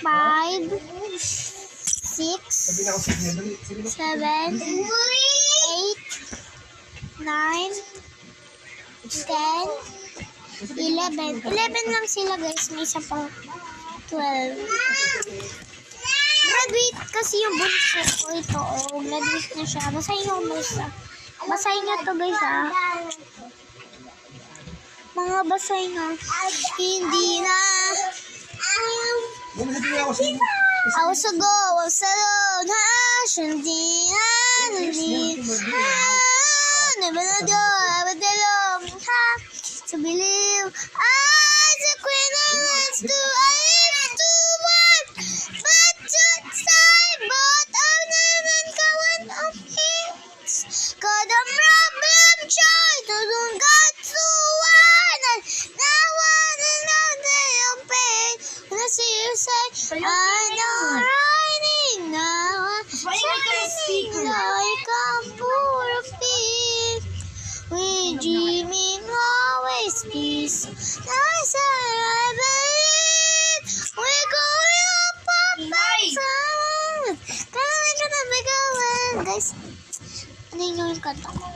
5, 6, Sabi na ako sa inyo. Dali, sige na. 7, 8, 9, 10, 11. 11 lang sila guys. May isa pang 12. Graduate kasi yung bunso ko ito. Oh, graduate na siya. Basahin nyo basta. Basahin nyo to guys ha. Mga basahin nyo. Hindi na. Dali, sabi na ako sa inyo. I was a go, I was alone, never know the ever the long to believe I the queen of us to I live to one but to side but of never count of hits cause the problem try to don't got to one and now one another your pain when I see you say I know riding now shining like a purify we dreaming always peace nice and I believe we're going up up guys ano yun yung kanta ko